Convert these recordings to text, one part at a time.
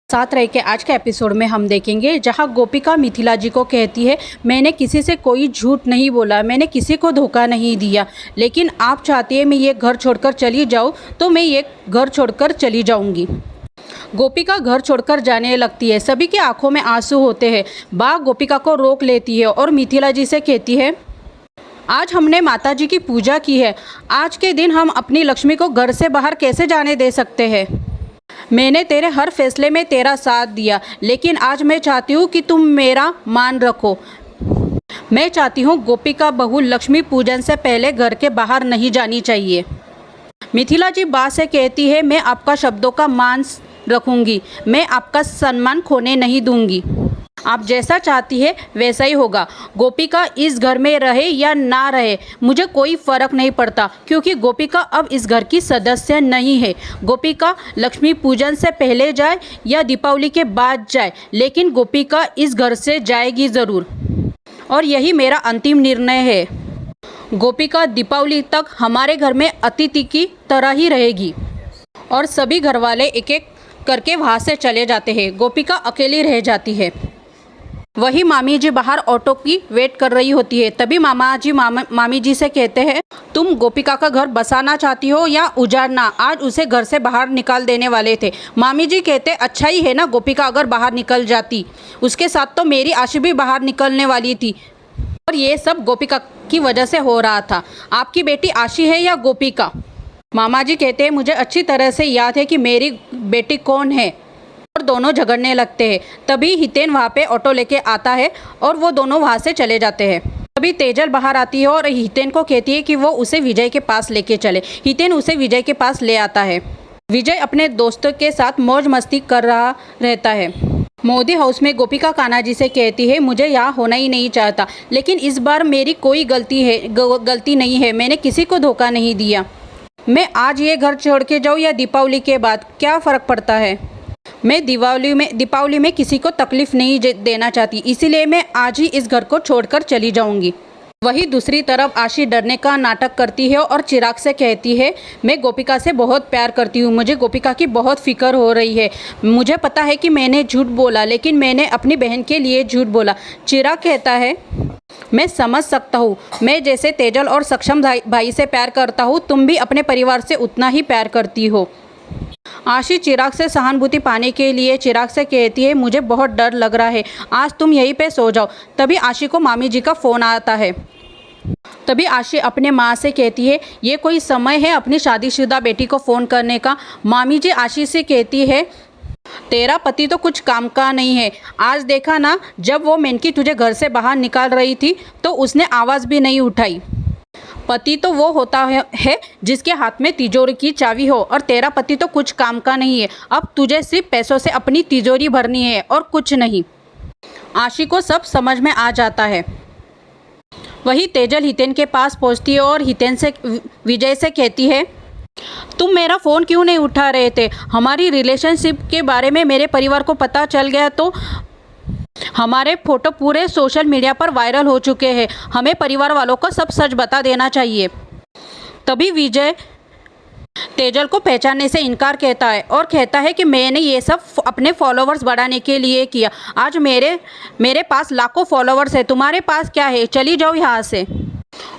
साथ रह के आज के एपिसोड में हम देखेंगे जहां गोपिका मिथिला जी को कहती है, मैंने किसी से कोई झूठ नहीं बोला, मैंने किसी को धोखा नहीं दिया, लेकिन आप चाहती है मैं ये घर छोड़कर चली जाऊं तो मैं ये घर छोड़कर चली जाऊंगी। गोपिका घर छोड़कर जाने लगती है। सभी की आंखों में आंसू होते हैं। बा गोपिका को रोक लेती है और मिथिला जी से कहती है, आज हमने माता जी की पूजा की है, आज के दिन हम अपनी लक्ष्मी को घर से बाहर कैसे जाने दे सकते हैं। मैंने तेरे हर फैसले में तेरा साथ दिया, लेकिन आज मैं चाहती हूँ कि तुम मेरा मान रखो। मैं चाहती हूँ गोपिका बहू लक्ष्मी पूजन से पहले घर के बाहर नहीं जानी चाहिए। मिथिला जी बा से कहती है, मैं आपका शब्दों का मान रखूँगी, मैं आपका सम्मान खोने नहीं दूँगी। आप जैसा चाहती है वैसा ही होगा। गोपिका इस घर में रहे या ना रहे मुझे कोई फ़र्क नहीं पड़ता, क्योंकि गोपिका अब इस घर की सदस्य नहीं है। गोपिका लक्ष्मी पूजन से पहले जाए या दीपावली के बाद जाए, लेकिन गोपिका इस घर से जाएगी ज़रूर, और यही मेरा अंतिम निर्णय है। गोपिका दीपावली तक हमारे घर में अतिथि की तरह ही रहेगी। और सभी घरवाले एक एक करके वहाँ से चले जाते हैं। गोपिका अकेली रह जाती है। वही मामी जी बाहर ऑटो की वेट कर रही होती है। तभी मामा जी मामी जी से कहते हैं, तुम गोपिका का घर बसाना चाहती हो या उजाड़ना? आज उसे घर से बाहर निकाल देने वाले थे। मामी जी कहते, अच्छा ही है ना, गोपिका अगर बाहर निकल जाती, उसके साथ तो मेरी आशी भी बाहर निकलने वाली थी, और ये सब गोपिका की वजह से हो रहा था। आपकी बेटी आशी है या गोपिका? मामा जी कहते हैं, मुझे अच्छी तरह से याद है कि मेरी बेटी कौन है, और दोनों झगड़ने लगते हैं। तभी हितेन वहाँ पे ऑटो लेके आता है और वो दोनों वहाँ से चले जाते हैं। तभी तेजल बाहर आती है और हितेन को कहती है कि वो उसे विजय के पास लेके चले। हितेन उसे विजय के पास ले आता है। विजय अपने दोस्तों के साथ मौज मस्ती कर रहा रहता है। मोदी हाउस में गोपिका कान्हा जी से कहती है, मुझे यहाँ होना ही नहीं चाहता, लेकिन इस बार मेरी कोई गलती नहीं है, मैंने किसी को धोखा नहीं दिया। मैं आज ये घर छोड़ के जाऊँ या दीपावली के बाद, क्या फ़र्क पड़ता है? मैं दीपावली में किसी को तकलीफ़ नहीं देना चाहती, इसीलिए मैं आज ही इस घर को छोड़कर चली जाऊंगी। वहीं दूसरी तरफ आशी डरने का नाटक करती है और चिराग से कहती है, मैं गोपिका से बहुत प्यार करती हूँ, मुझे गोपिका की बहुत फिक्र हो रही है। मुझे पता है कि मैंने झूठ बोला, लेकिन मैंने अपनी बहन के लिए झूठ बोला। चिराग कहता है, मैं समझ सकता हूँ, मैं जैसे तेजल और सक्षम भाई से प्यार करता हूँ, तुम भी अपने परिवार से उतना ही प्यार करती हो। आशी चिराग से सहानुभूति पाने के लिए चिराग से कहती है, मुझे बहुत डर लग रहा है, आज तुम यहीं पे सो जाओ। तभी आशी को मामी जी का फ़ोन आता है। तभी आशी अपने माँ से कहती है, ये कोई समय है अपनी शादीशुदा बेटी को फ़ोन करने का? मामी जी आशी से कहती है, तेरा पति तो कुछ काम का नहीं है, आज देखा ना, जब वो मेनकी तुझे घर से बाहर निकाल रही थी तो उसने आवाज़ भी नहीं उठाई। पति तो वो होता है जिसके हाथ में तिजोरी की चाबी हो, और तेरा पति तो कुछ काम का नहीं है। अब तुझे सिर्फ पैसों से अपनी तिजोरी भरनी है और कुछ नहीं। आशी को सब समझ में आ जाता है। वही तेजल हितेन के पास पहुंचती है और हितेन से विजय से कहती है, तुम मेरा फ़ोन क्यों नहीं उठा रहे थे? हमारी रिलेशनशिप के बारे में मेरे परिवार को पता चल गया तो हमारे फ़ोटो पूरे सोशल मीडिया पर वायरल हो चुके हैं, हमें परिवार वालों को सब सच बता देना चाहिए। तभी विजय तेजल को पहचानने से इनकार कहता है और कहता है कि मैंने ये सब अपने फॉलोअर्स बढ़ाने के लिए किया। आज मेरे पास लाखों फॉलोअर्स है, तुम्हारे पास क्या है? चली जाओ यहाँ से।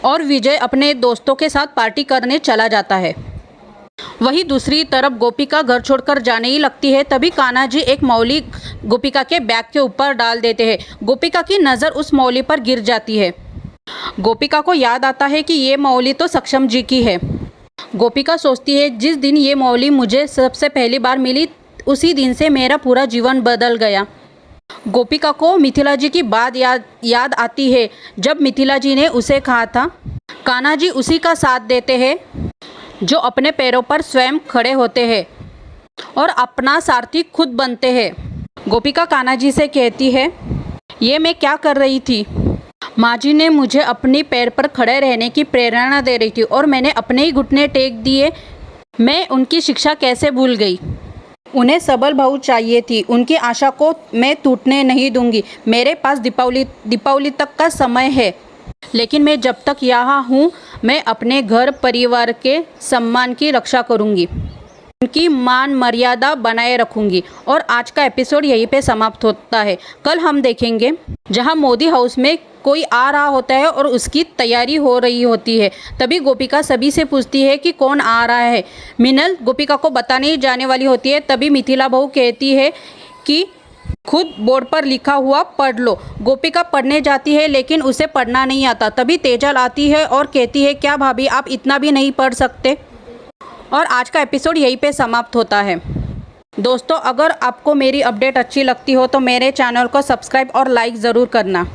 और विजय अपने दोस्तों के साथ पार्टी करने चला जाता है। वहीं दूसरी तरफ गोपिका घर छोड़कर जाने ही लगती है। तभी कान्हा जी एक मौली गोपिका के बैग के ऊपर डाल देते हैं। गोपिका की नज़र उस मौली पर गिर जाती है। गोपिका को याद आता है कि ये मौली तो सक्षम जी की है। गोपिका सोचती है, जिस दिन ये मौली मुझे सबसे पहली बार मिली, उसी दिन से मेरा पूरा जीवन बदल गया। गोपिका को मिथिला जी की बात याद आती है, जब मिथिला जी ने उसे कहा था, कान्हा जी उसी का साथ देते हैं जो अपने पैरों पर स्वयं खड़े होते हैं और अपना सारथी खुद बनते हैं। गोपिका कान्हा जी से कहती है, ये मैं क्या कर रही थी? माँ जी ने मुझे अपने पैर पर खड़े रहने की प्रेरणा दे रही थी और मैंने अपने ही घुटने टेक दिए। मैं उनकी शिक्षा कैसे भूल गई? उन्हें सबल बहू चाहिए थी, उनकी आशा को मैं टूटने नहीं दूंगी। मेरे पास दीपावली तक का समय है, लेकिन मैं जब तक यहाँ हूँ मैं अपने घर परिवार के सम्मान की रक्षा करूँगी। उनकी मान मर्यादा बनाए रखूंगी। और आज का एपिसोड यहीं पे समाप्त होता है। कल हम देखेंगे जहां मोदी हाउस में कोई आ रहा होता है और उसकी तैयारी हो रही होती है। तभी गोपिका सभी से पूछती है कि कौन आ रहा है। मीनल गोपिका को बताने जाने वाली होती है। तभी मिथिला बहू कहती है कि खुद बोर्ड पर लिखा हुआ पढ़ लो। गोपिका पढ़ने जाती है लेकिन उसे पढ़ना नहीं आता। तभी तेजल आती है और कहती है क्या भाभी आप इतना भी नहीं पढ़ सकते। और आज का एपिसोड यहीं पे समाप्त होता है। दोस्तों अगर आपको मेरी अपडेट अच्छी लगती हो तो मेरे चैनल को सब्सक्राइब और लाइक ज़रूर करना।